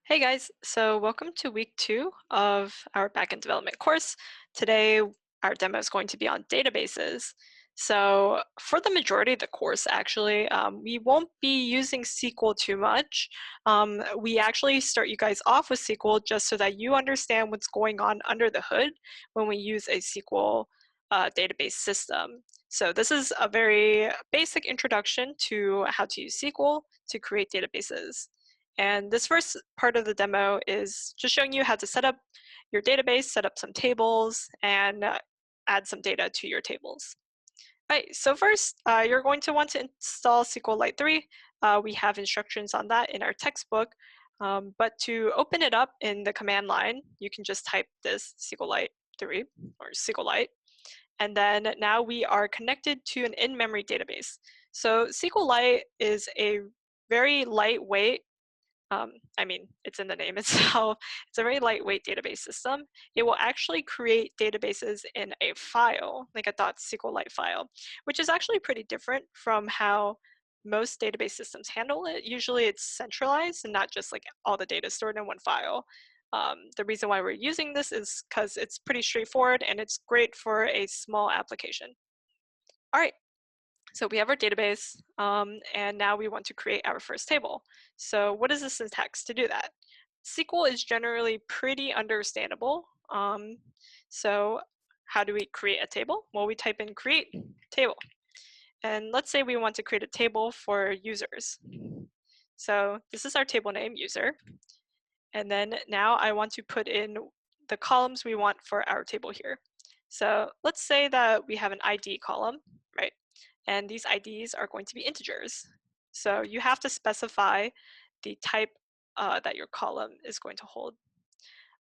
Hey guys, so welcome to week 2 of our backend development course. Today, our demo is going to be on databases. So for the majority of the course, actually, we won't be using SQL too much. We actually start you guys off with SQL just so that you understand what's going on under the hood when we use a SQL database system. So this is a very basic introduction to how to use SQL to create databases. And this first part of the demo is just showing you how to set up your database, set up some tables, and add some data to your tables. All right, so first, you're going to want to install SQLite 3. We have instructions on that in our textbook. But to open it up in the command line, you can just type this SQLite 3 or SQLite. And then now we are connected to an in-memory database. So SQLite is a very lightweight it's in the name itself. It's a very lightweight database system. It will actually create databases in a file, like a .SQLite file, which is actually pretty different from how most database systems handle it. Usually it's centralized and not just like all the data stored in one file. The reason why we're using this is because it's pretty straightforward and it's great for a small application. All right, so we have our database, and now we want to create our first table. So what is the syntax to do that? SQL is generally pretty understandable. So how do we create a table? Well, we type in create table. And let's say we want to create a table for users. So this is our table name, user. And then now I want to put in the columns we want for our table here. So let's say that we have an ID column, right? And these IDs are going to be integers. So you have to specify the type that your column is going to hold.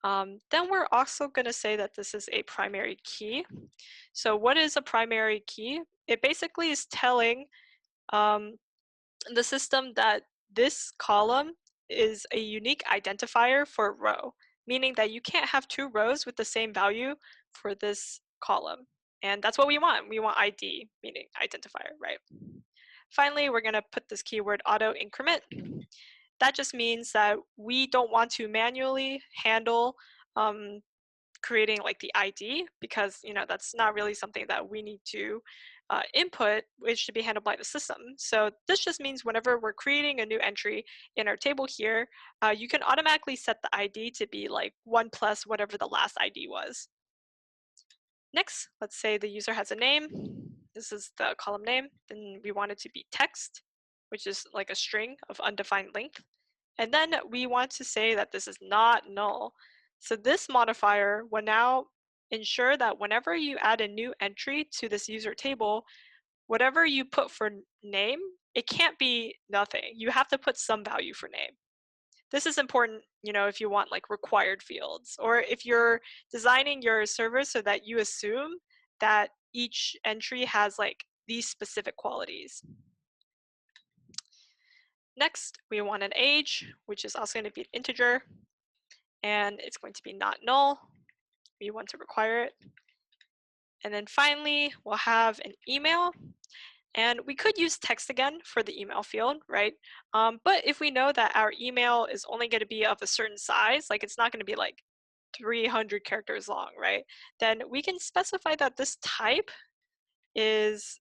Then we're also going to say that this is a primary key. So what is a primary key? It basically is telling um, the system that this column is a unique identifier for a row, meaning that you can't have two rows with the same value for this column. And that's what we want. We want ID, meaning identifier, right? Finally, we're going to put this keyword auto increment. That just means that we don't want to manually handle creating like the ID because that's not really something that we need to input, which should be handled by the system. So this just means whenever we're creating a new entry in our table here, you can automatically set the ID to be like 1 plus whatever the last ID was. Next, let's say the user has a name. This is the column name. Then we want it to be text, which is like a string of undefined length. And then we want to say that this is not null. So this modifier will now ensure that whenever you add a new entry to this user table, whatever you put for name, it can't be nothing. You have to put some value for name. This is important, if you want like required fields, or if you're designing your server so that you assume that each entry has like these specific qualities. Next, we want an age, which is also going to be an integer, and it's going to be not null. We want to require it. And then finally, we'll have an email. And we could use text again for the email field, right? But if we know that our email is only going to be of a certain size, like it's not going to be like 300 characters long, right? Then we can specify that this type is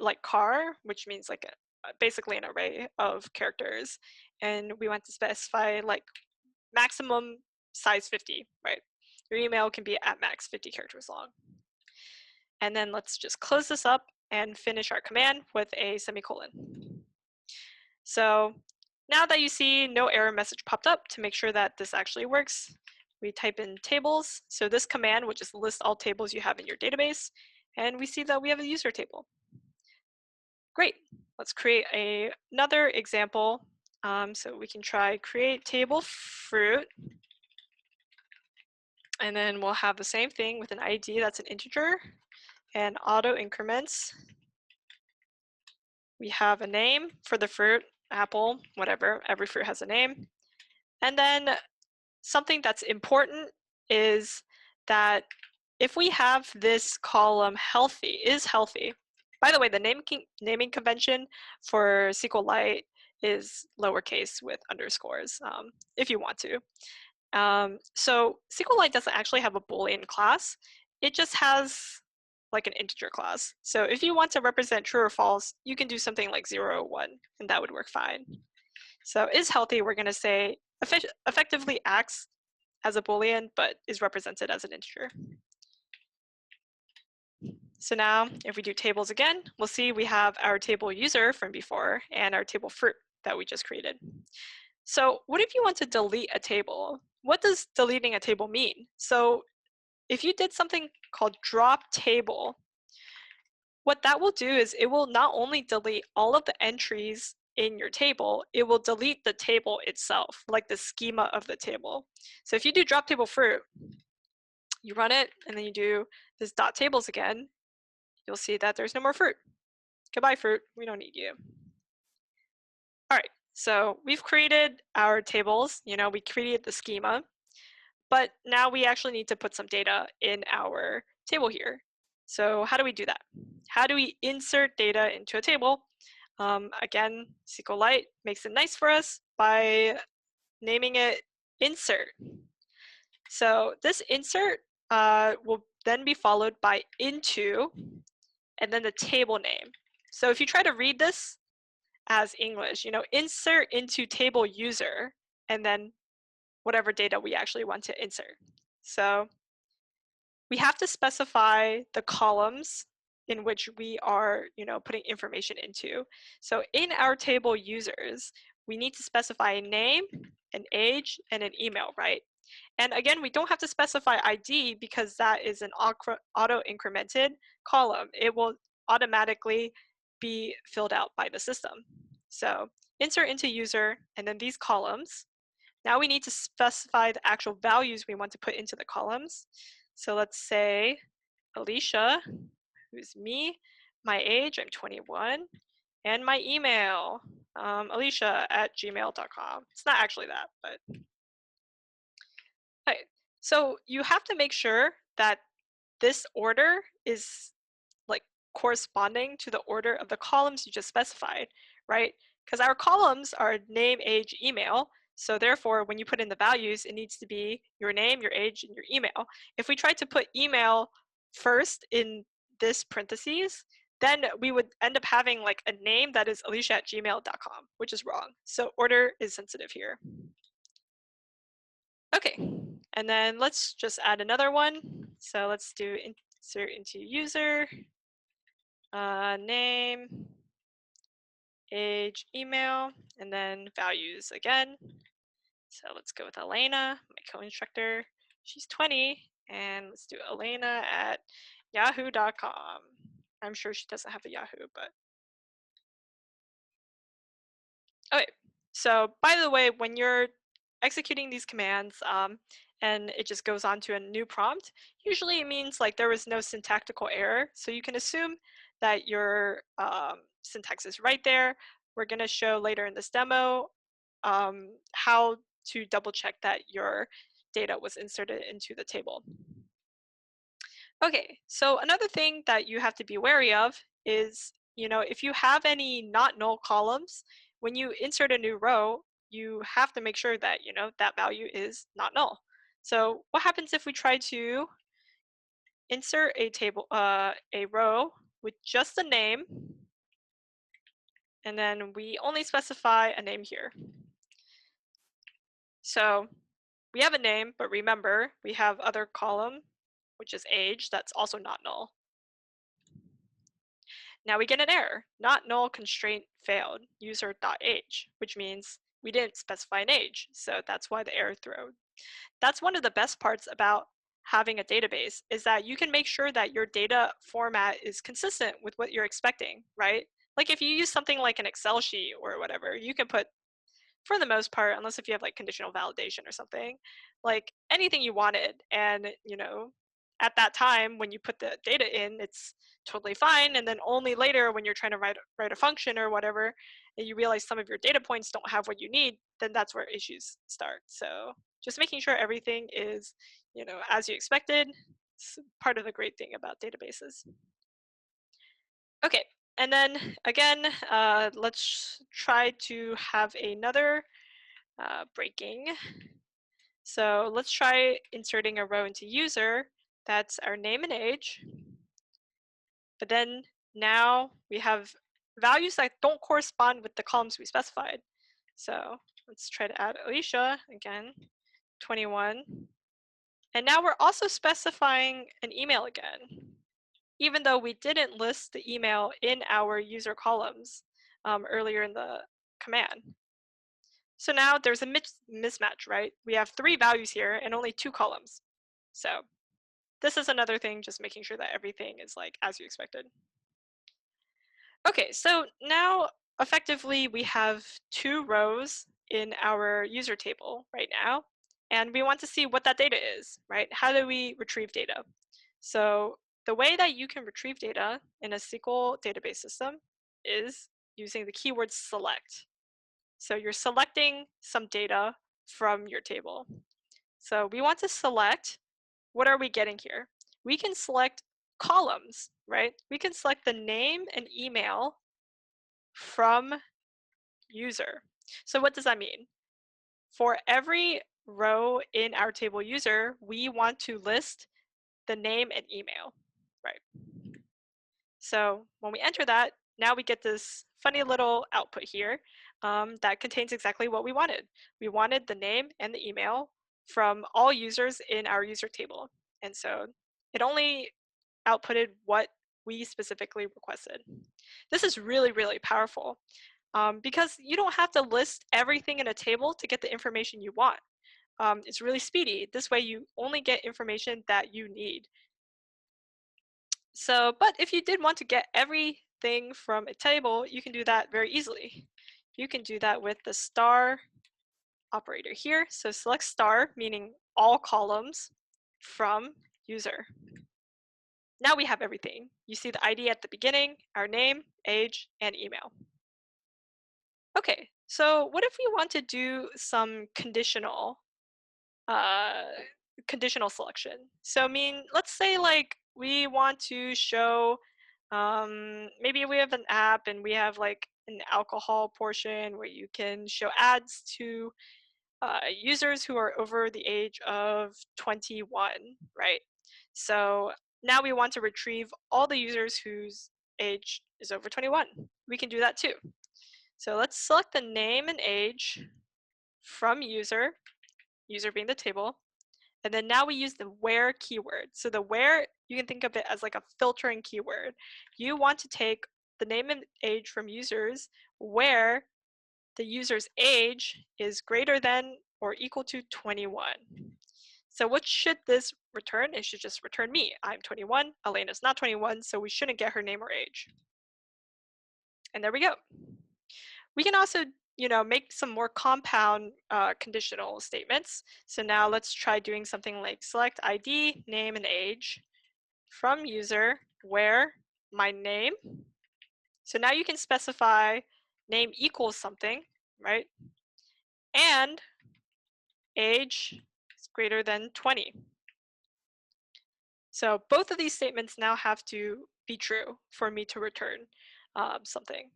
like car, which means like basically an array of characters. And we want to specify like maximum size 50, right? Your email can be at max 50 characters long. And then let's just close this up and finish our command with a semicolon. So now that you see no error message popped up, to make sure that this actually works, we type in tables. So this command will just list all tables you have in your database, and we see that we have a user table. Great. Let's create another example. So we can try create table fruit, and then we'll have the same thing with an ID that's an integer and auto increments. We have a name for the fruit, apple, whatever, every fruit has a name. And then something that's important is that if we have this column healthy, is healthy. By the way, the naming convention for SQLite is lowercase with underscores if you want to. So SQLite doesn't actually have a Boolean class. It just has like an integer class. So if you want to represent true or false, you can do something like 0 or 1, and that would work fine. So is healthy, we're going to say effectively acts as a Boolean, but is represented as an integer. So now if we do tables again, we'll see we have our table user from before and our table fruit that we just created. So what if you want to delete a table? What does deleting a table mean? So if you did something called drop table, what that will do is it will not only delete all of the entries in your table, it will delete the table itself, like the schema of the table. So if you do drop table fruit, you run it and then you do this dot tables again, you'll see that there's no more fruit. Goodbye fruit, we don't need you. All right, so we've created our tables, we created the schema, but now we actually need to put some data in our table here. So how do we do that? How do we insert data into a table? Again, SQLite makes it nice for us by naming it insert. So this insert will then be followed by into, and then the table name. So if you try to read this as English, insert into table user, and then whatever data we actually want to insert. So we have to specify the columns in which we are, putting information into. So in our table users, we need to specify a name, an age, and an email, right? And again, we don't have to specify ID because that is an auto-incremented column. It will automatically be filled out by the system. So insert into user, and then these columns. Now we need to specify the actual values we want to put into the columns. So let's say Alicia, who's me, my age, I'm 21, and my email, alicia@gmail.com. It's not actually that, but okay. So you have to make sure that this order is like corresponding to the order of the columns you just specified, right? Because our columns are name, age, email. So therefore, when you put in the values, it needs to be your name, your age, and your email. If we try to put email first in this parentheses, then we would end up having like a name that is alicia@gmail.com, which is wrong. So order is sensitive here. Okay, and then let's just add another one. So let's do insert into user, name, age, email, and then values again. So let's go with Elena, my co-instructor. She's 20, and let's do Elena at yahoo.com. I'm sure she doesn't have a Yahoo, but okay. So by the way, when you're executing these commands and it just goes on to a new prompt, usually it means like there was no syntactical error. So you can assume that your syntax is right there. We're going to show later in this demo how to double check that your data was inserted into the table. Okay, so another thing that you have to be wary of is, if you have any not null columns, when you insert a new row, you have to make sure that, that value is not null. So what happens if we try to insert a row with just a name, and then we only specify a name here. So we have a name, but remember, we have other column, which is age, that's also not null. Now we get an error, not null constraint failed, user.age, which means we didn't specify an age. So that's why the error thrown. That's one of the best parts about having a database is that you can make sure that your data format is consistent with what you're expecting, right? Like if you use something like an Excel sheet or whatever, you can put, for the most part, unless if you have like conditional validation or something, like anything you wanted. And, at that time when you put the data in, it's totally fine. And then only later when you're trying to write a function or whatever, and you realize some of your data points don't have what you need, then that's where issues start. So just making sure everything is, as you expected, is part of the great thing about databases. Okay, And then again, let's try to have another breaking. So let's try inserting a row into user. That's our name and age. But then now we have values that don't correspond with the columns we specified. So let's try to add Alicia again, 21. And now we're also specifying an email again, even though we didn't list the email in our user columns earlier in the command. So now there's a mismatch, right? We have 3 values here and only 2 columns. So this is another thing, just making sure that everything is like as you expected. Okay, so now effectively we have 2 rows in our user table right now, and we want to see what that data is, right? How do we retrieve data? So the way that you can retrieve data in a SQL database system is using the keyword select. So you're selecting some data from your table. So we want to select, what are we getting here? We can select columns, right? We can select the name and email from user. So what does that mean? For every row in our table user, we want to list the name and email, right? So when we enter that, now we get this funny little output here that contains exactly what we wanted. We wanted the name and the email from all users in our user table. And so it only outputted what we specifically requested. This is really, really powerful because you don't have to list everything in a table to get the information you want. It's really speedy. This way you only get information that you need. So, but if you did want to get everything from a table, you can do that very easily. You can do that with the star operator here. So select star, meaning all columns from user. Now we have everything. You see the ID at the beginning, our name, age, and email. Okay, so what if we want to do some uh, conditional selection? So I mean, let's say like we want to show, maybe we have an app and we have like an alcohol portion where you can show ads to users who are over the age of 21, right? So now we want to retrieve all the users whose age is over 21. We can do that too. So let's select the name and age from user, user being the table, and then now we use the where keyword. So the where, you can think of it as like a filtering keyword. You want to take the name and age from users where the user's age is greater than or equal to 21. So what should this return? It should just return me. I'm 21, Elena's not 21, so we shouldn't get her name or age. And there we go. We can also, make some more compound conditional statements. So now let's try doing something like select ID, name, and age from user where my name. So now you can specify name equals something, right? And age is greater than 20. So both of these statements now have to be true for me to return something.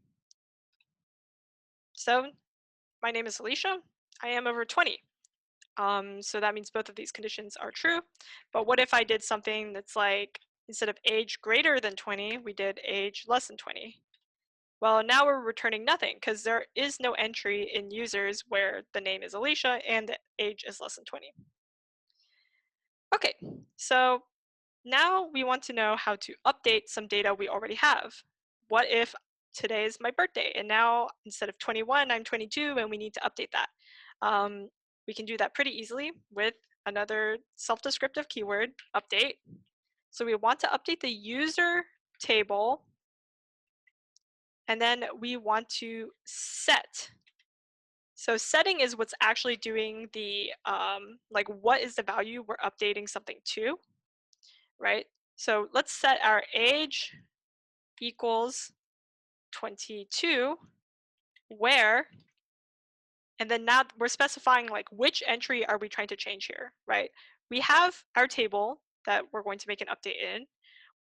So my name is Alicia. I am over 20. So that means both of these conditions are true. But what if I did something that's like, instead of age greater than 20, we did age less than 20? Well, now we're returning nothing because there is no entry in users where the name is Alicia and the age is less than 20. Okay, so now we want to know how to update some data we already have. What if today is my birthday and now instead of 21, I'm 22 and we need to update that? We can do that pretty easily with another self-descriptive keyword, update. So we want to update the user table and then we want to set. So setting is what's actually doing the, like what is the value we're updating something to, right? So let's set our age equals 22, where, and then now we're specifying like which entry are we trying to change here, right? We have our table that we're going to make an update in.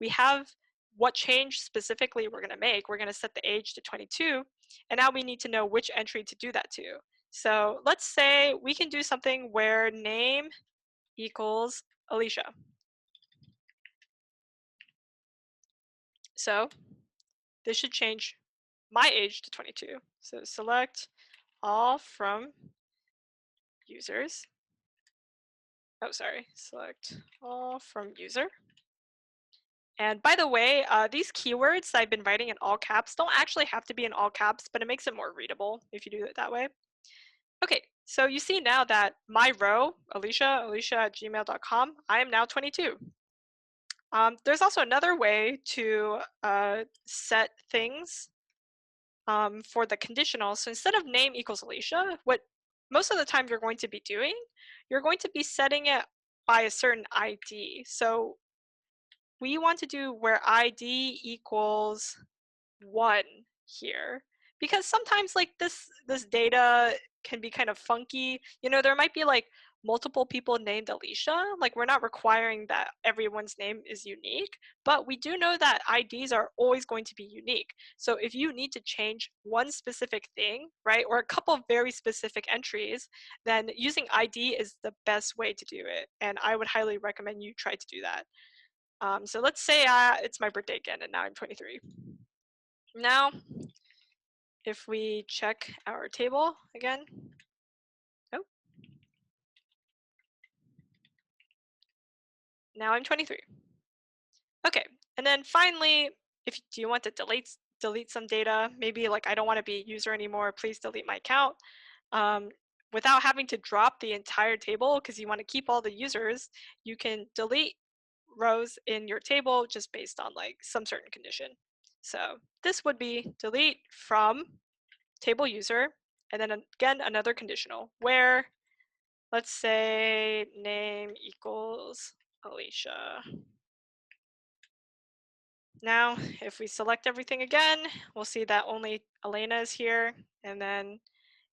We have what change specifically we're going to make. We're going to set the age to 22, and now we need to know which entry to do that to. So let's say we can do something where name equals Alicia. So this should change my age to 22. So select all from users. Oh, sorry, select all from user. And by the way, these keywords I've been writing in all caps don't actually have to be in all caps, but it makes it more readable if you do it that way. Okay, so you see now that my row, alicia@gmail.com, I am now 22. There's also another way to set things for the conditional. So instead of name equals Alicia, what most of the time you're going to be doing, you're going to be setting it by a certain ID. So we want to do where ID equals 1 here, because sometimes like this data can be kind of funky. You know, there might be like multiple people named Alicia. Like, we're not requiring that everyone's name is unique, but we do know that IDs are always going to be unique. So if you need to change one specific thing, right, or a couple of very specific entries, then using ID is the best way to do it, and I would highly recommend you try to do that. So let's say it's my birthday again, and now I'm 23. Now, if we check our table again, oh, now I'm 23. Okay, and then finally, if do you want to delete some data, maybe like I don't want to be a user anymore, please delete my account. Um, Without having to drop the entire table because you want to keep all the users, you can delete rows in your table just based on like some certain condition. So this would be delete from table user, and then again another conditional where, let's say, name equals Alicia. Now, if we select everything again, we'll see that only Elena is here. And then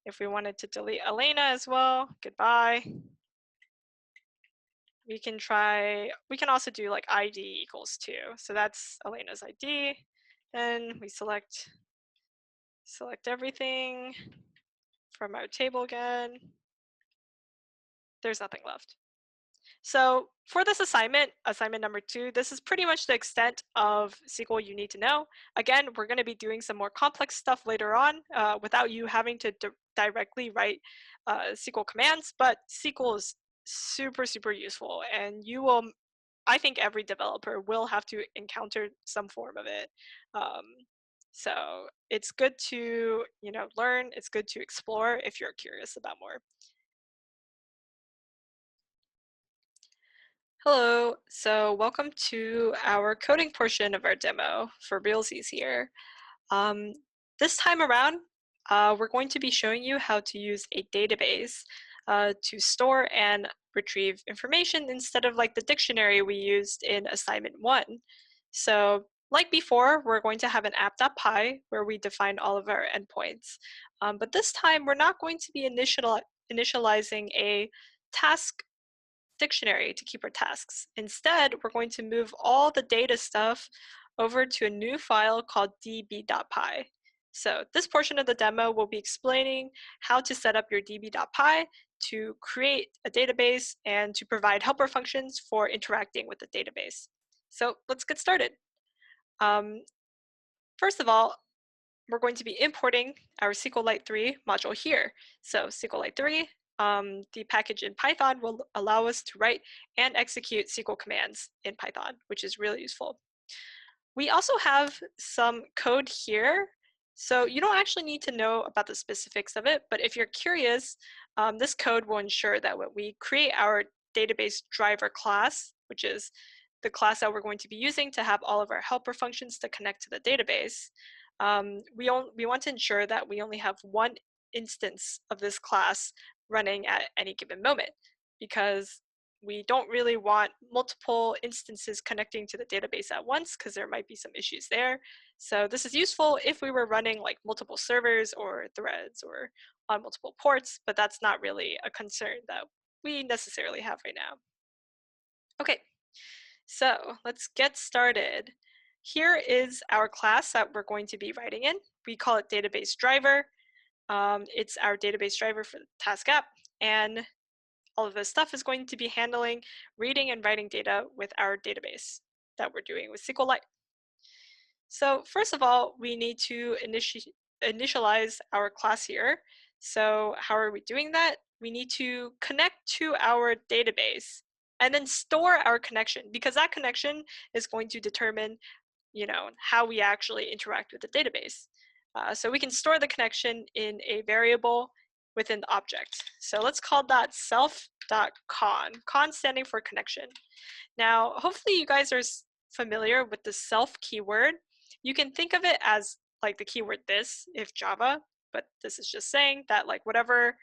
if we wanted to delete Elena as well, goodbye. We can also do like ID equals 2. So that's Elena's ID. Then we select everything from our table again. There's nothing left. So for this assignment number 2, this is pretty much the extent of SQL you need to know. Again, we're going to be doing some more complex stuff later on without you having to directly write SQL commands, but SQL is super, super useful, and I think every developer will have to encounter some form of it. Um, so it's good to, learn, it's good to explore if you're curious about more. Hello, so welcome to our coding portion of our demo for realsies here. Um, this time around, we're going to be showing you how to use a database to store and retrieve information instead of like the dictionary we used in assignment 1. So like before, we're going to have an app.py where we define all of our endpoints. But this time, we're not going to be initializing a task dictionary to keep our tasks. Instead, we're going to move all the data stuff over to a new file called db.py. So this portion of the demo will be explaining how to set up your db.py to create a database and to provide helper functions for interacting with the database. So let's get started. First of all, we're going to be importing our SQLite 3 module here. So SQLite 3, the package in Python will allow us to write and execute SQL commands in Python, which is really useful. We also have some code here. So you don't actually need to know about the specifics of it, but if you're curious, this code will ensure that when we create our database driver class, which is the class that we're going to be using to have all of our helper functions to connect to the database, we want to ensure that we only have one instance of this class running at any given moment, because we don't really want multiple instances connecting to the database at once because there might be some issues there. So this is useful if we were running like multiple servers or threads or on multiple ports, but that's not really a concern that we necessarily have right now. Okay, so let's get started. here is our class that we're going to be writing in. We call it database driver. It's our database driver for the task app, and all of this stuff is going to be handling reading and writing data with our database that we're doing with SQLite. So first of all, we need to initialize our class here. So how are we doing that? We need to connect to our database and then store our connection, because that connection is going to determine, how we actually interact with the database. So we can store the connection in a variable within the object. So let's call that self.con, con standing for connection. Now, hopefully you guys are familiar with the self keyword. You can think of it as like the keyword this if Java, but this is just saying that like whatever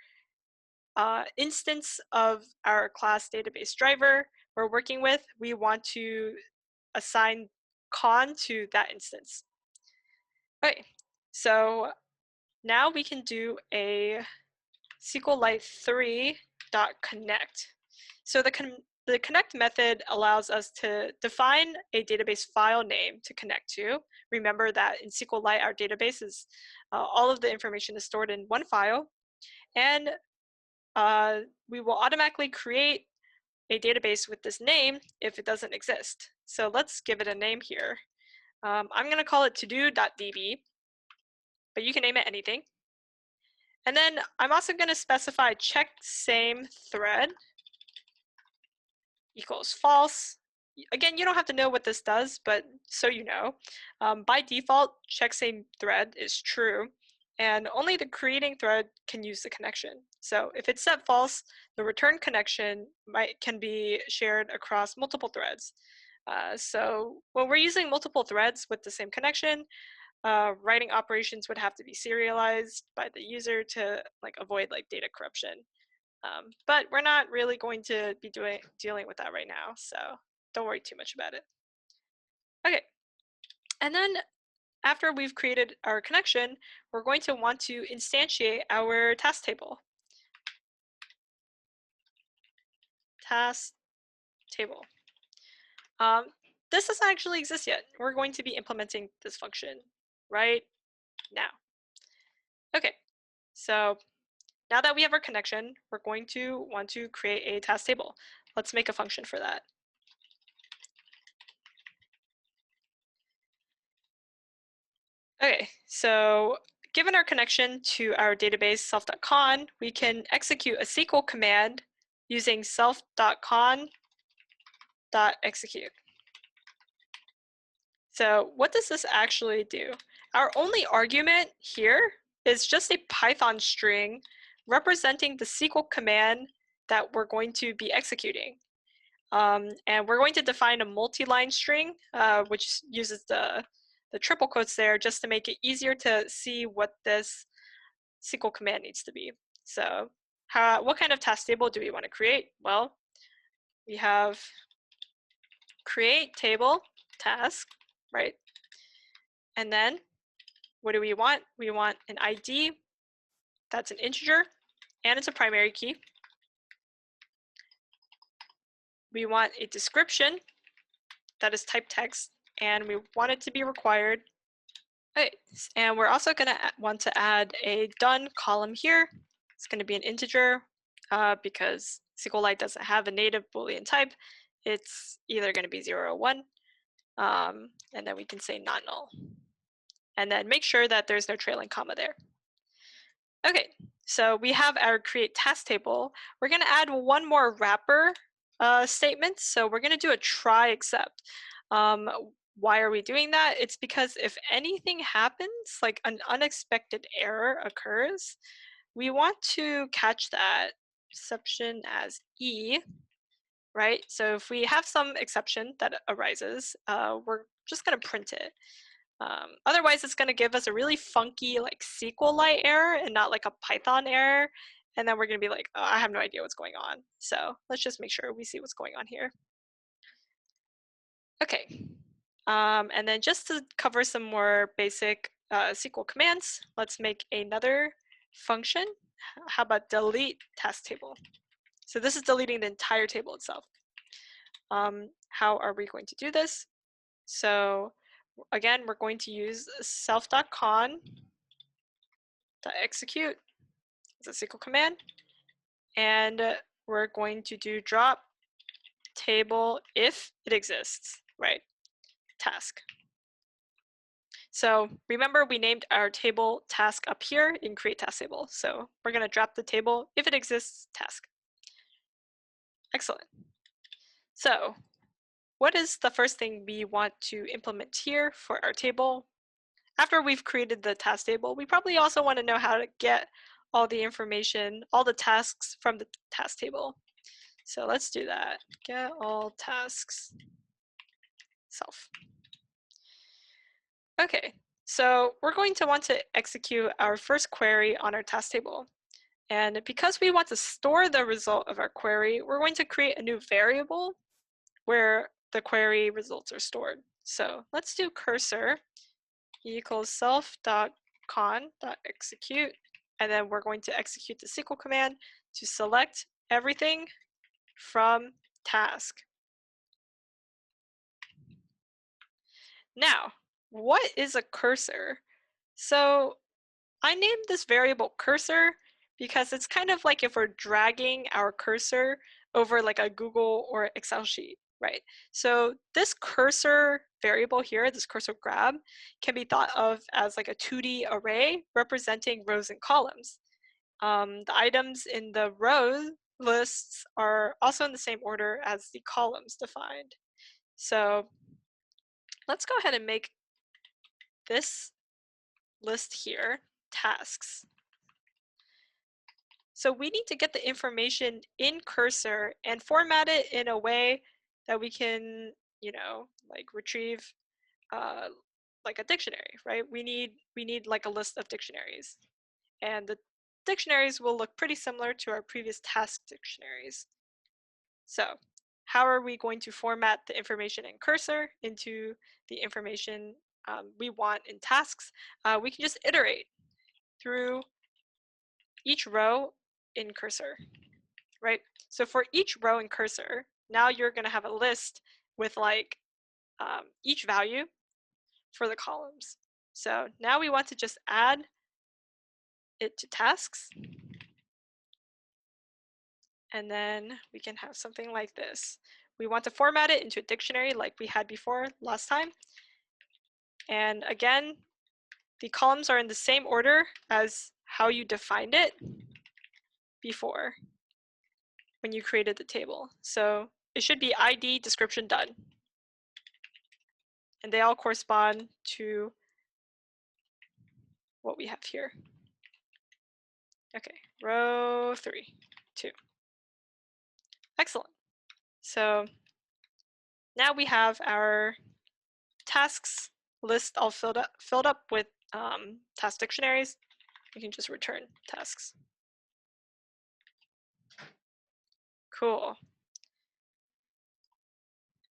instance of our class database driver we're working with, we want to assign con to that instance. Okay, so now we can do a SQLite 3.connect. So the connect method allows us to define a database file name to connect to. Remember that in SQLite, our database is all of the information is stored in one file, and we will automatically create a database with this name if it doesn't exist. So let's give it a name here. I'm going to call it todo.db, but you can name it anything. And then I'm also going to specify check same thread equals false. Again, you don't have to know what this does, but so you know. By default, check same thread is true, and only the creating thread can use the connection. So if it's set false, the return connection can be shared across multiple threads. So when we're using multiple threads with the same connection, writing operations would have to be serialized by the user to avoid data corruption. But we're not really going to be dealing with that right now, so don't worry too much about it. Okay, and then after we've created our connection, we're going to want to instantiate our task table. Task table. This doesn't actually exist yet. We're going to be implementing this function right now. Okay, so now that we have our connection, we're going to want to create a task table. Let's make a function for that. Okay, so given our connection to our database self.con, we can execute a SQL command using self.con.execute. So what does this actually do? Our only argument here is just a Python string representing the SQL command that we're going to be executing. And we're going to define a multi-line string, which uses the triple quotes there just to make it easier to see what this SQL command needs to be. So what kind of task table do we want to create? Well, we have create table task, right? And then what do we want? We want an ID that's an integer and it's a primary key. We want a description that is type text, and we want it to be required. Okay, and we're also going to want to add a done column here. It's going to be an integer because SQLite doesn't have a native Boolean type. It's either going to be 0 or 1, and then we can say not null. And then make sure that there's no trailing comma there. Okay, so we have our create task table. We're going to add one more wrapper statement. So we're going to do a try except. Why are we doing that? It's because if anything happens, like an unexpected error occurs, we want to catch that exception as E, right? So if we have some exception that arises, we're just going to print it. Otherwise, it's going to give us a really funky SQLite error and not a Python error. And then we're going to be like, oh, I have no idea what's going on. So let's just make sure we see what's going on here. Okay. And then just to cover some more basic SQL commands, let's make another function. How about delete task table? So this is deleting the entire table itself. How are we going to do this? So again, we're going to use self.con.execute as a SQL command, and we're going to do drop table if it exists, right? Task. So remember, we named our table task up here in create task table. So we're going to drop the table if it exists task. Excellent. So what is the first thing we want to implement here for our table? After we've created the task table, we probably also want to know how to get all the information, all the tasks from the task table. So let's do that. Get all tasks self. Okay, so we're going to want to execute our first query on our task table. And because we want to store the result of our query, we're going to create a new variable where the query results are stored. So let's do cursor equals self.con.execute, and then we're going to execute the SQL command to select everything from task. Now, what is a cursor? So I named this variable cursor because it's kind of like if we're dragging our cursor over like a Google or Excel sheet, right? So this cursor variable here, this cursor grab, can be thought of as like a 2D array representing rows and columns. The items in the row lists are also in the same order as the columns defined. So let's go ahead and make this list here tasks. So we need to get the information in cursor and format it in a way that we can, like retrieve like a dictionary, right? We need like a list of dictionaries. And the dictionaries will look pretty similar to our previous task dictionaries. So how are we going to format the information in cursor into the information we want in tasks? We can just iterate through each row in cursor, right? So for each row in cursor, now you're going to have a list with like each value for the columns. So now we want to just add it to tasks. And then we can have something like this. We want to format it into a dictionary like we had before last time. And again, the columns are in the same order as how you defined it before when you created the table. So it should be ID description done. And they all correspond to what we have here. Okay, row 3, 2. Excellent. So now we have our tasks list all filled up with task dictionaries. We can just return tasks. Cool.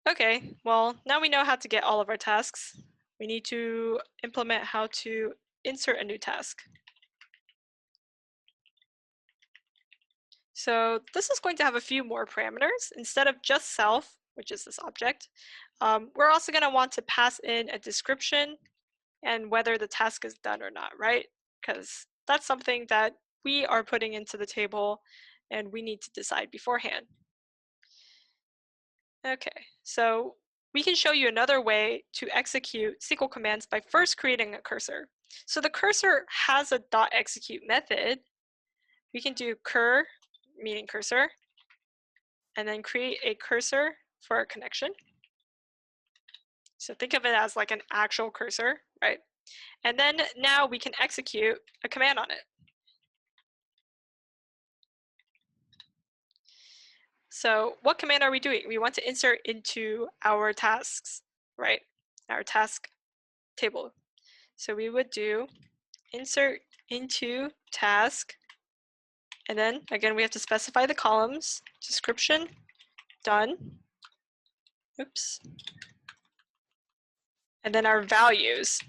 Okay, well, now we know how to get all of our tasks. We need to implement how to insert a new task. So this is going to have a few more parameters. Instead of just self, which is this object, we're also going to want to pass in a description and whether the task is done or not, right? Because that's something that we are putting into the table and we need to decide beforehand. Okay, so we can show you another way to execute SQL commands by first creating a cursor. So the cursor has a .execute method. We can do cur, meaning cursor, and then create a cursor for our connection. So think of it as like an actual cursor, right? And then now we can execute a command on it. So what command are we doing? We want to insert into our tasks, right? Our task table. So we would do insert into task, and then again we have to specify the columns, description, done, oops, and then our values.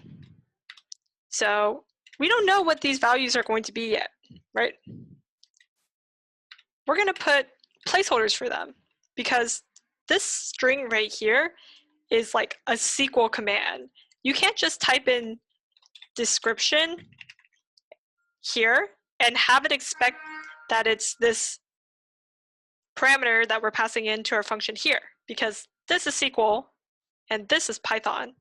So we don't know what these values are going to be yet, right? We're going to put placeholders for them because this string right here is like a SQL command. you can't just type in description here and have it expect that it's this parameter that we're passing into our function here, because this is SQL and this is Python.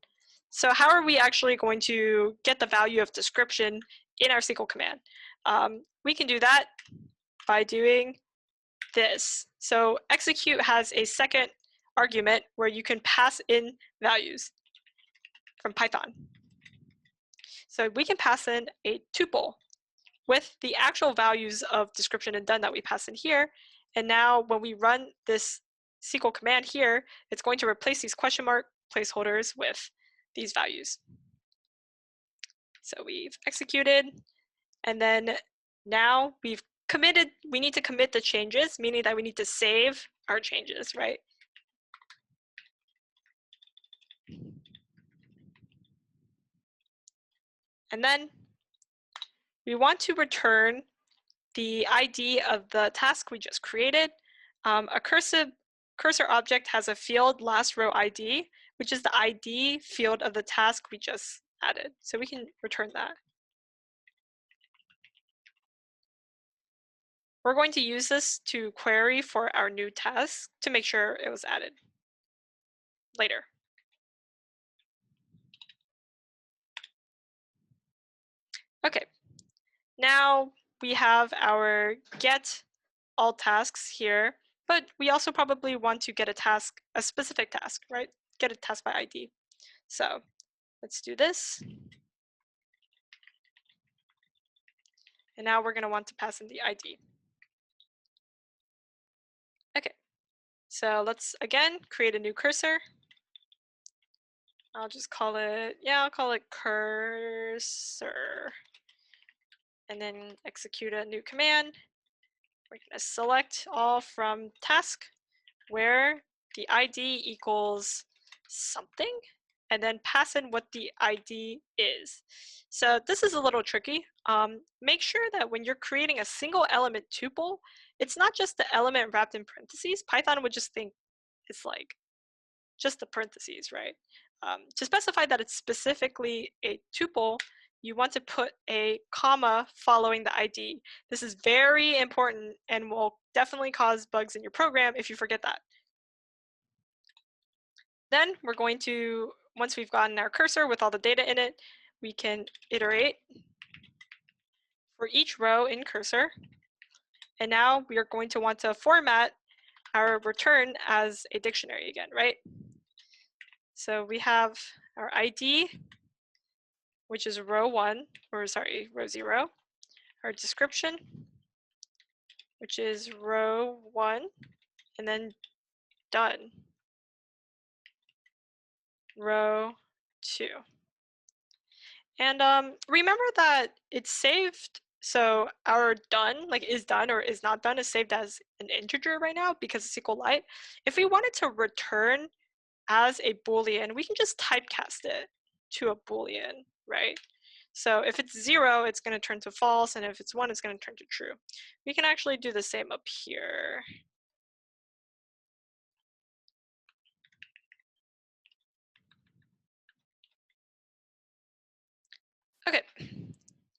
So how are we actually going to get the value of description in our SQL command? We can do that by doing this. So execute has a second argument where you can pass in values from Python. So we can pass in a tuple with the actual values of description and done that we pass in here. And now when we run this SQL command here, it's going to replace these question mark placeholders with these values. So we've executed, and then now we've committed, we need to commit the changes, meaning that we need to save our changes, right? And then we want to return the ID of the task we just created. A cursor object has a field last row ID, which is the ID field of the task we just added. So we can return that. We're going to use this to query for our new task to make sure it was added later. Okay, now we have our get all tasks here, but we also probably want to get a task, a specific task, right? Get a task by ID. So let's do this. And now we're going to want to pass in the ID. Okay, so let's again create a new cursor. I'll just call it, I'll call it cursor. And then execute a new command. We're going to select all from task where the ID equals something, and then pass in what the ID is. So this is a little tricky. Make sure that when you're creating a single element tuple, it's not just the element wrapped in parentheses. Python would just think it's like just the parentheses, right? To specify that it's specifically a tuple, you want to put a comma following the ID. This is very important and will definitely cause bugs in your program if you forget that. Then we're going to, once we've gotten our cursor with all the data in it, we can iterate for each row in cursor. And now we are going to want to format our return as a dictionary again, right? So we have our ID, which is row 1, or sorry, row 0, our description, which is row 1, and then done, row 2. And remember that it's saved, so our done, like is done or is not done, is saved as an integer right now because it's SQLite. If we wanted to return as a Boolean, we can just typecast it to a Boolean, right? So if it's 0, it's going to turn to false, and if it's 1, it's going to turn to true. We can actually do the same up here. Okay.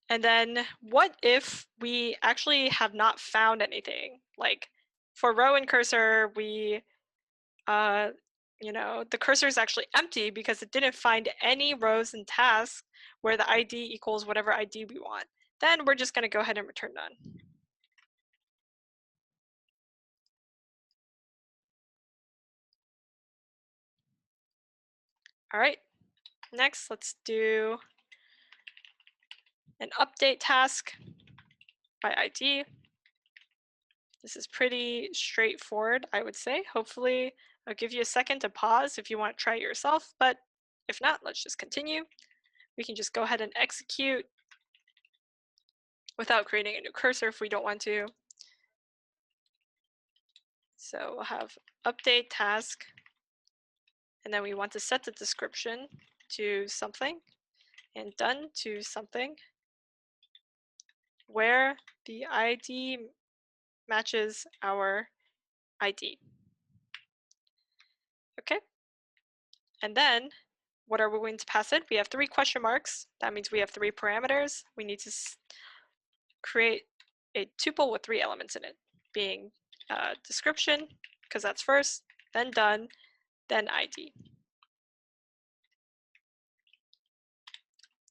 And then what if we actually have not found anything? Like for row and cursor, we, the cursor is actually empty because it didn't find any rows and tasks where the ID equals whatever ID we want. Then we're just going to go ahead and return none. All right, next let's do an update task by ID. This is pretty straightforward, I would say. Hopefully, I'll give you a second to pause if you want to try it yourself, but if not, let's just continue. We can just go ahead and execute without creating a new cursor if we don't want to. So we'll have update task, and then we want to set the description to something and done to something where the ID matches our ID. Okay, and then what are we going to pass in? We have 3 question marks. That means we have 3 parameters. We need to create a tuple with 3 elements in it, being description, because that's first, then done, then ID.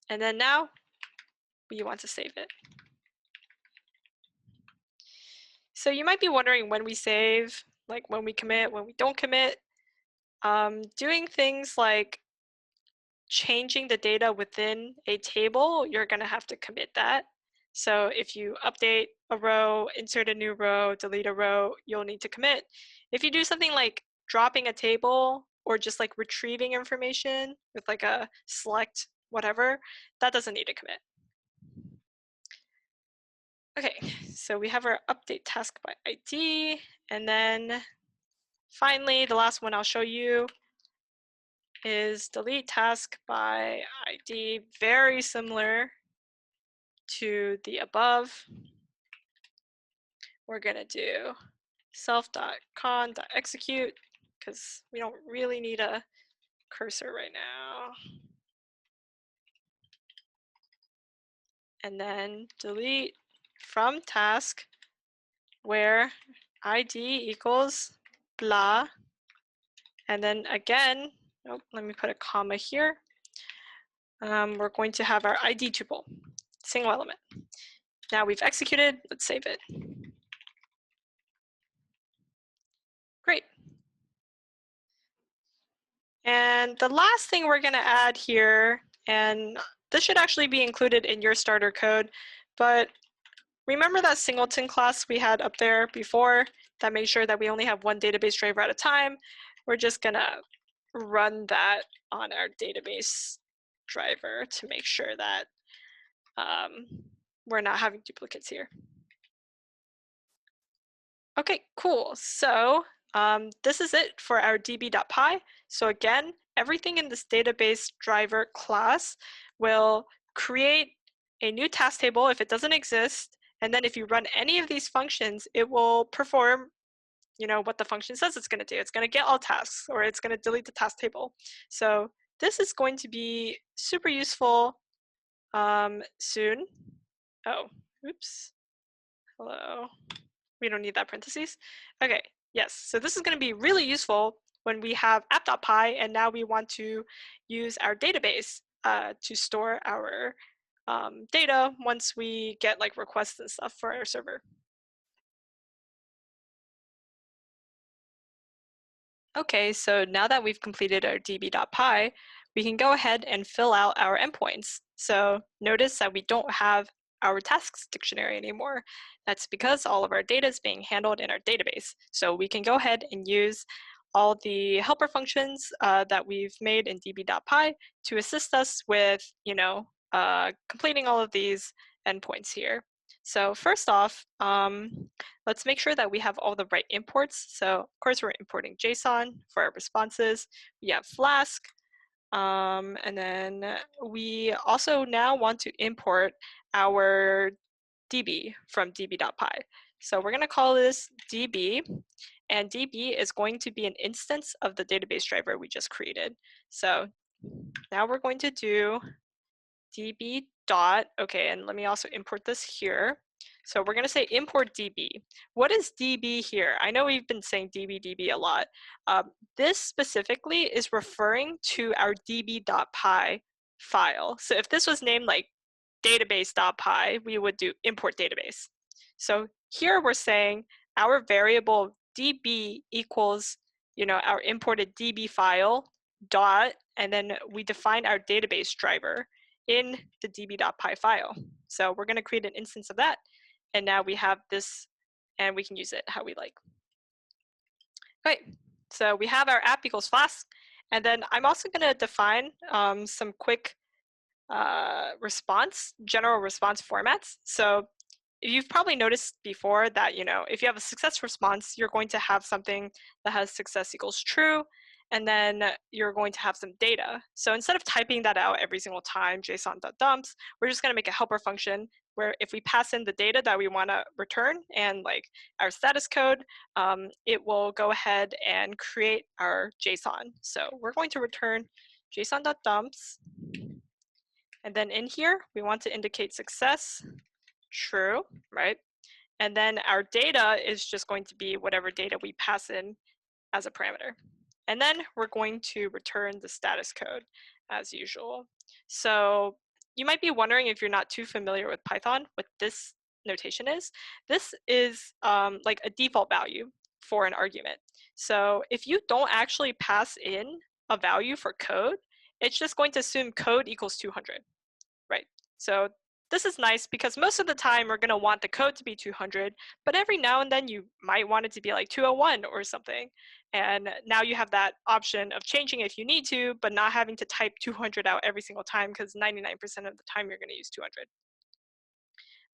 And then now we want to save it. So you might be wondering when we save, like when we commit, when we don't commit. Doing things like changing the data within a table, you're going to have to commit that. So if you update a row, insert a new row, delete a row, you'll need to commit. If you do something like dropping a table or just like retrieving information with like a select whatever, that doesn't need to commit. Okay, so we have our update task by ID, and then finally, the last one I'll show you is delete task by ID, very similar to the above. We're gonna do self.con.execute because we don't really need a cursor right now. And then delete from task where ID equals blah. And then again, oh, let me put a comma here. We're going to have our ID tuple, single element. Now we've executed, let's save it. Great. And the last thing we're gonna add here, and this should actually be included in your starter code, but remember that singleton class we had up there before that made sure that we only have one database driver at a time? We're just gonna run that on our database driver to make sure that we're not having duplicates here. Okay, cool. So this is it for our db.py. So again, everything in this database driver class will create a new task table if it doesn't exist. And then if you run any of these functions, it will perform, you know, what the function says it's going to do. It's going to get all tasks, or it's going to delete the task table. So this is going to be super useful soon. Oh, oops. Hello. We don't need that parentheses. Okay, yes, so this is going to be really useful when we have app.py and now we want to use our database to store our data once we get like requests and stuff for our server. Okay, so now that we've completed our db.py, we can go ahead and fill out our endpoints. So notice that we don't have our tasks dictionary anymore. That's because all of our data is being handled in our database. So we can go ahead and use all the helper functions that we've made in db.py to assist us with, you know, completing all of these endpoints here. So first off, let's make sure that we have all the right imports. So of course we're importing JSON for our responses. We have Flask, and then we also now want to import our DB from db.py. So we're going to call this DB, and DB is going to be an instance of the database driver we just created. So now we're going to do db dot, okay, and let me also import this here. So we're going to say import db. What is db here? I know we've been saying db a lot. This specifically is referring to our db.py file. So if this was named like database.py, we would do import database. So here we're saying our variable db equals, you know, our imported db file dot, and then we define our database driver in the db.py file. So we're going to create an instance of that, and now we have this, and we can use it how we like. Okay, so we have our app equals Flask, and then I'm also going to define some quick general response formats. So you've probably noticed before that, you know, if you have a success response, you're going to have something that has success equals true, and then you're going to have some data. So instead of typing that out every single time, json.dumps, we're just going to make a helper function where if we pass in the data that we want to return and like our status code, it will go ahead and create our JSON. So we're going to return json.dumps, and then in here, we want to indicate success, true, right? And then our data is just going to be whatever data we pass in as a parameter. And then we're going to return the status code as usual. So you might be wondering, if you're not too familiar with Python, what this notation is. This is like a default value for an argument. So if you don't actually pass in a value for code, it's just going to assume code equals 200, right? So this is nice because most of the time we're going to want the code to be 200, but every now and then you might want it to be like 201 or something. And now you have that option of changing if you need to, but not having to type 200 out every single time, because 99% of the time you're going to use 200.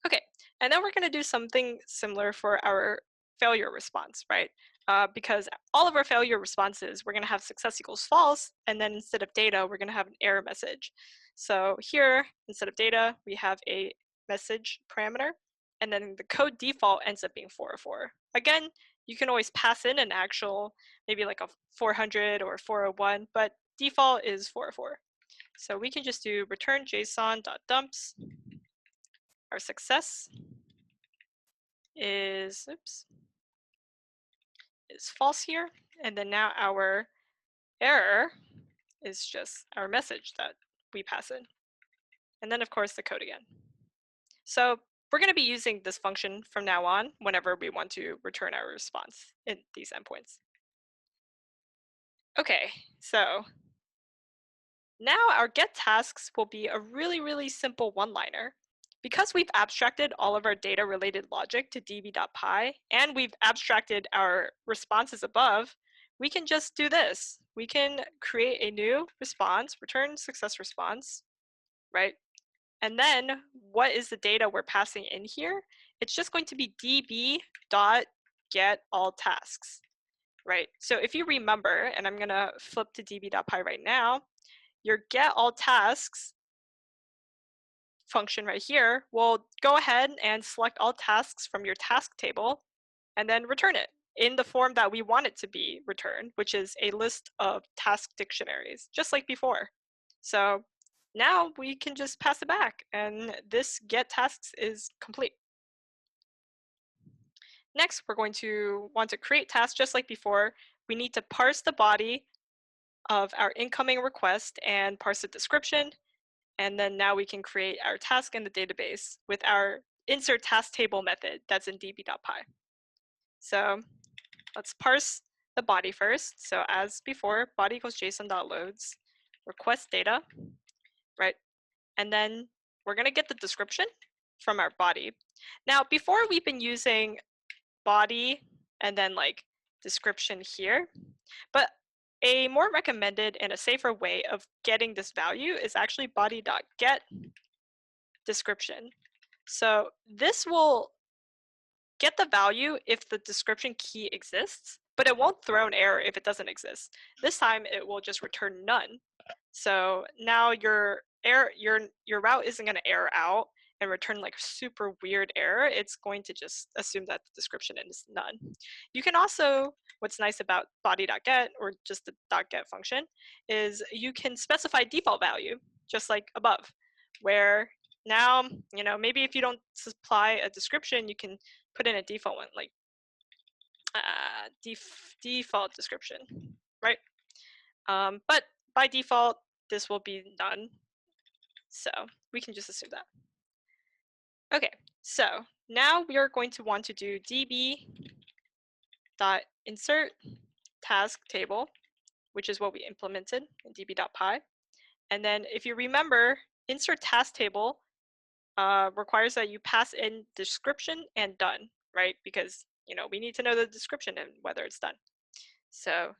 Okay, and then we're going to do something similar for our failure response, right? Because all of our failure responses, we're going to have success equals false, and then instead of data, we're going to have an error message. So here, instead of data, we have a message parameter, and then the code default ends up being 404. Again, you can always pass in an actual, maybe like a 400 or 401, but default is 404. So we can just do return json.dumps. Our success is, is false here. And then now our error is just our message that we pass in. And then of course the code again. So we're going to be using this function from now on whenever we want to return our response in these endpoints. Okay, so now our get tasks will be a really simple one-liner. Because we've abstracted all of our data related logic to db.py, and we've abstracted our responses above, we can just do this. We can create a new response, return success response, right? And then what is the data we're passing in here? It's just going to be db.getAllTasks, right? So if you remember, and I'm gonna flip to db.py right now, your getAllTasks function right here will go ahead and select all tasks from your task table and then return it in the form that we want it to be returned, which is a list of task dictionaries, just like before. So now we can just pass it back, and this get tasks is complete. Next, we're going to want to create tasks just like before. We need to parse the body of our incoming request and parse the description. And then now we can create our task in the database with our insert task table method that's in db.py. So let's parse the body first. So as before, body equals json.loads, request data, right? And then we're going to get the description from our body. Now, before we've been using body and then like description here, but a more recommended and a safer way of getting this value is actually body.get description. So this will get the value if the description key exists, but it won't throw an error if it doesn't exist. This time it will just return none. So now your route isn't going to error out and return like super weird error. It's going to just assume that the description is none. You can also, what's nice about body.get or just the .get function is you can specify default value just like above, where now, maybe if you don't supply a description, you can put in a default one, like default description, right? But by default, this will be none. So we can just assume that. Okay, so now we are going to want to do db.insert task table, which is what we implemented in db.py. And then if you remember, insert task table requires that you pass in description and done, right? Because we need to know the description and whether it's done. So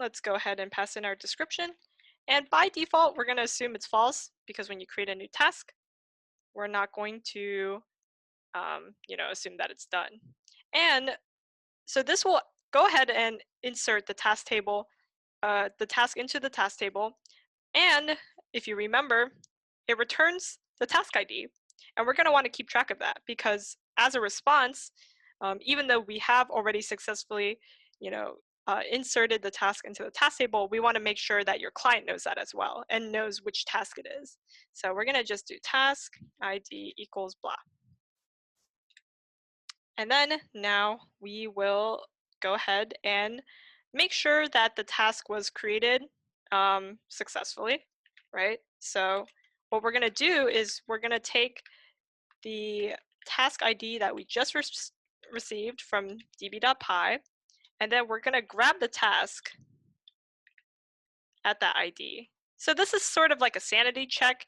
let's go ahead and pass in our description. And by default, we're going to assume it's false, because when you create a new task, we're not going to assume that it's done. And so this will go ahead and insert the task table, the task into the task table. And if you remember, it returns the task ID. And we're going to want to keep track of that, because as a response, even though we have already successfully, inserted the task into the task table, we want to make sure that your client knows that as well and knows which task it is. So we're going to just do task ID equals blah. And then now we will go ahead and make sure that the task was created successfully, right? So what we're going to do is we're going to take the task ID that we just received from db.py, and then we're going to grab the task at that ID. So this is sort of like a sanity check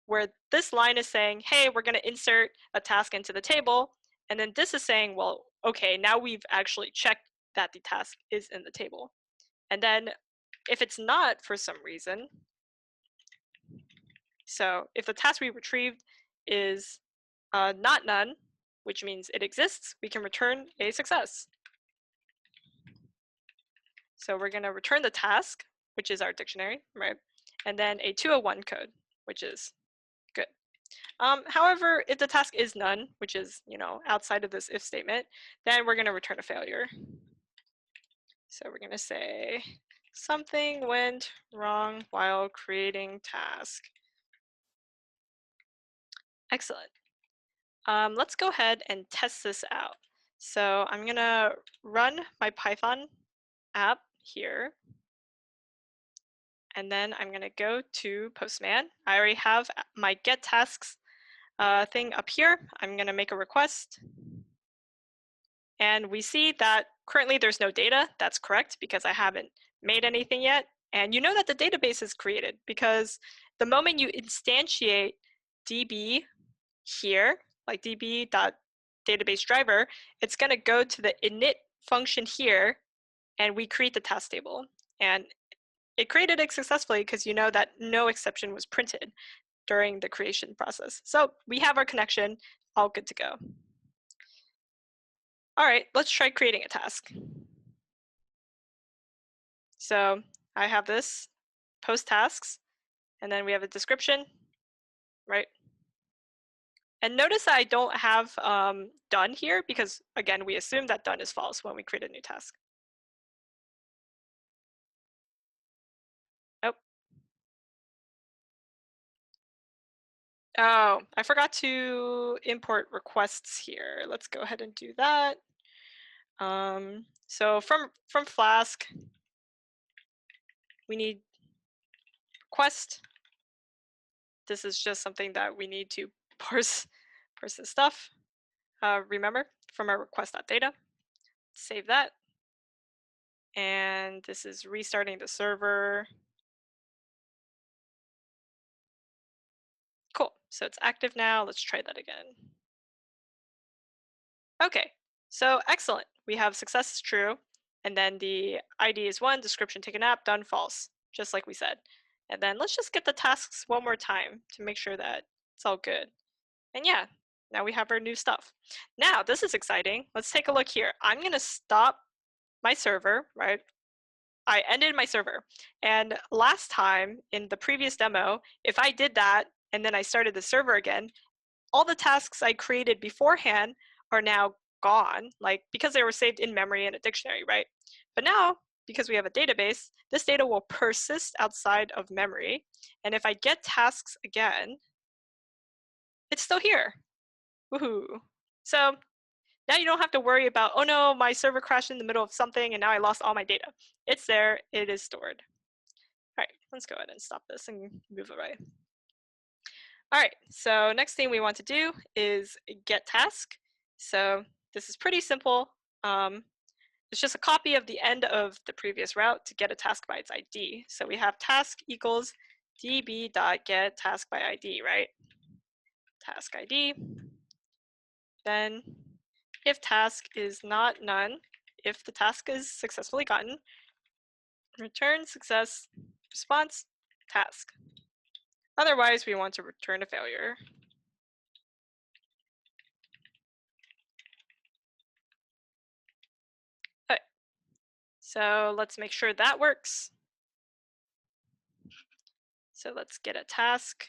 where this line is saying, hey, we're going to insert a task into the table. And then this is saying, well, okay, now we've actually checked that the task is in the table. And then if it's not for some reason, so if the task we retrieved is not none, which means it exists, we can return a success. So we're going to return the task, which is our dictionary, right? And then a 201 code, which is good. However, if the task is none, which is, outside of this if statement, then we're going to return a failure. So we're going to say something went wrong while creating task. Excellent. Let's go ahead and test this out. So I'm going to run my Python app here. And then I'm going to go to Postman. I already have my get tasks thing up here. I'm going to make a request. And we see that currently there's no data. That's correct because I haven't made anything yet. And you know that the database is created because the moment you instantiate db here, like db.database driver, it's going to go to the init function here, and we create the task table. And it created it successfully because you know that no exception was printed during the creation process. So we have our connection, all good to go. All right, let's try creating a task. So I have this post tasks, and then we have a description, right? And notice that I don't have done here because, again, we assume that done is false when we create a new task. Oh. Oh, I forgot to import requests here. Let's go ahead and do that. So from Flask, we need request. This is just something that we need to parse the stuff. Remember, from our request.data. Save that. And this is restarting the server. Cool, so it's active now. Let's try that again. Okay, so excellent. We have success is true, and then the ID is 1, description take a nap, done false, just like we said. And then let's just get the tasks one more time to make sure that it's all good. And yeah, now we have our new stuff. Now, this is exciting. Let's take a look here. I'm going to stop my server, right? I ended my server. And last time in the previous demo, if I did that and then I started the server again, all the tasks I created beforehand are now gone, like because they were saved in memory in a dictionary, right? But now, because we have a database, this data will persist outside of memory. And if I get tasks again, it's still here. Woohoo. So now you don't have to worry about, oh no, my server crashed in the middle of something and now I lost all my data. It's there, it is stored. All right, let's go ahead and stop this and move away. All right, so next thing we want to do is get task. So this is pretty simple. It's just a copy of the end of the previous route to get a task by its ID. So we have task equals db.get task by ID, right? Task ID. Then if task is not none, if the task is successfully gotten, return success response task. Otherwise, we want to return a failure. Okay. So let's make sure that works. So let's get a task.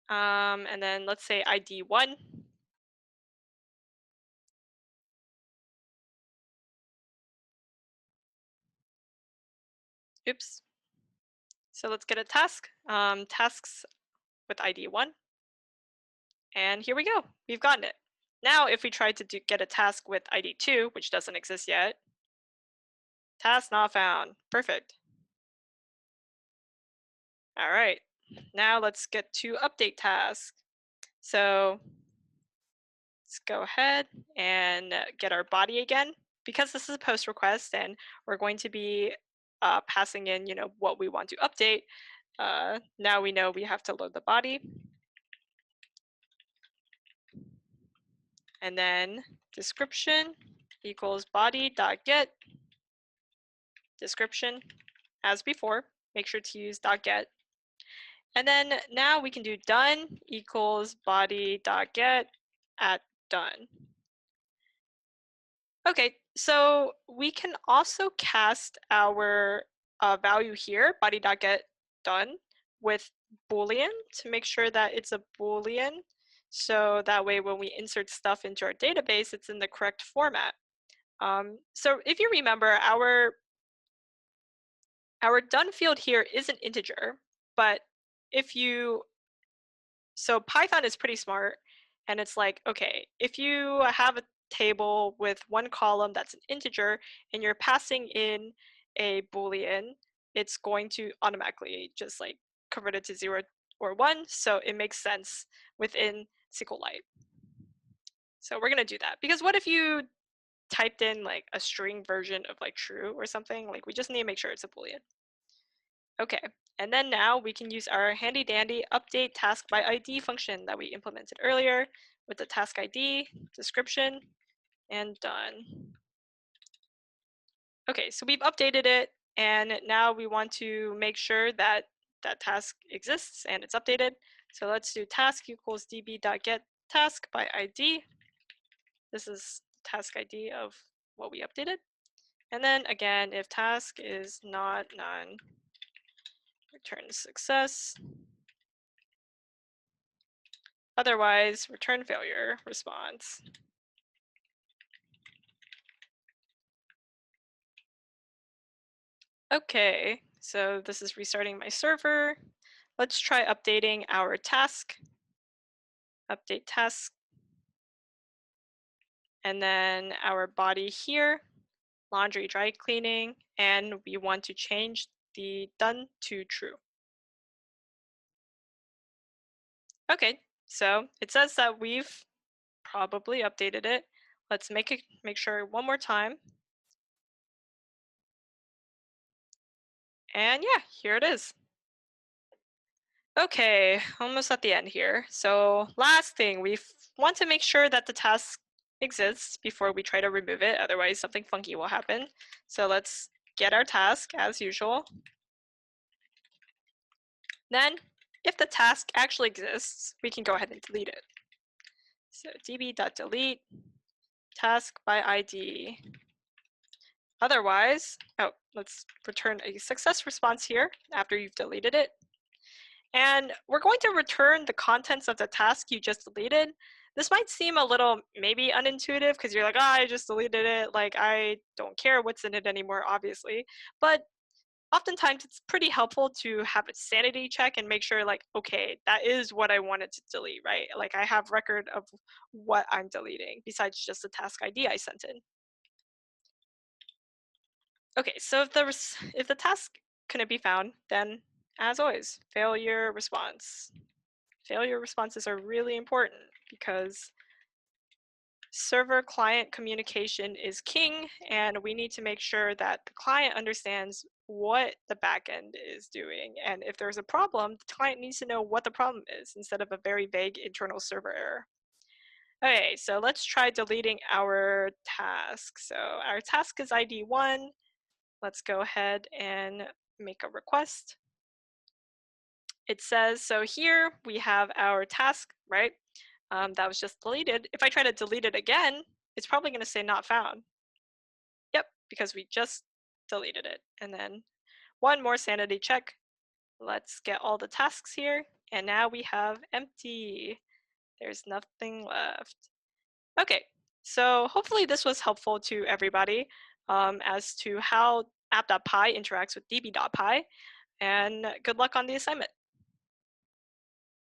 And then let's say ID 1. Oops. So let's get a task. Tasks with ID 1. And here we go. We've gotten it. Now, if we try to get a task with ID 2, which doesn't exist yet, task not found. Perfect. All right. Now let's get to update task. So let's go ahead and get our body again. Because this is a post request and we're going to be passing in, what we want to update. Now we know we have to load the body. And then description equals body.get description as before. Make sure to use .get. And then now we can do done equals body.get at done. Okay, so we can also cast our value here, body.get done, with Boolean to make sure that it's a Boolean. So that way when we insert stuff into our database, it's in the correct format. So if you remember, our done field here is an integer, but so Python is pretty smart, and it's like, okay, if you have a table with one column that's an integer and you're passing in a Boolean, it's going to automatically just like convert it to 0 or 1. So it makes sense within SQLite. So we're going to do that, because what if you typed in like a string version of like true or something? Like, we just need to make sure it's a Boolean. Okay, and then now we can use our handy dandy update task by ID function that we implemented earlier with the task ID, description, and done. Okay, so we've updated it, and now we want to make sure that that task exists and it's updated. So let's do task equals db.get task by ID. This is task ID of what we updated. And then again, if task is not none, return success. Otherwise, return failure response. Okay, so this is restarting my server. Let's try updating our task. Update task. And then our body here, laundry dry cleaning, and we want to change the done to true. Okay, so it says that we've probably updated it. Let's make sure one more time. And yeah, here it is. Okay, almost at the end here. So last thing, we want to make sure that the task exists before we try to remove it. Otherwise, something funky will happen. So let's get our task as usual. Then, if the task actually exists, we can go ahead and delete it. So db.delete task by ID. Otherwise, let's return a success response here after you've deleted it. And we're going to return the contents of the task you just deleted. This might seem a little maybe unintuitive because you're like, I just deleted it. Like, I don't care what's in it anymore, obviously. But oftentimes it's pretty helpful to have a sanity check and make sure, like, okay, that is what I wanted to delete, right? Like, I have record of what I'm deleting besides just the task ID I sent in. Okay, so if the task couldn't be found, then as always, failure response. Failure responses are really important because server-client communication is king, and we need to make sure that the client understands what the backend is doing. And if there's a problem, the client needs to know what the problem is instead of a very vague internal server error. Okay, so let's try deleting our task. So our task is ID 1. Let's go ahead and make a request. It says, so here we have our task, right? That was just deleted. If I try to delete it again, it's probably going to say not found. Yep, because we just deleted it. And then one more sanity check. Let's get all the tasks here. And now we have empty. There's nothing left. Okay, so hopefully this was helpful to everybody as to how app.py interacts with db.py, and good luck on the assignment.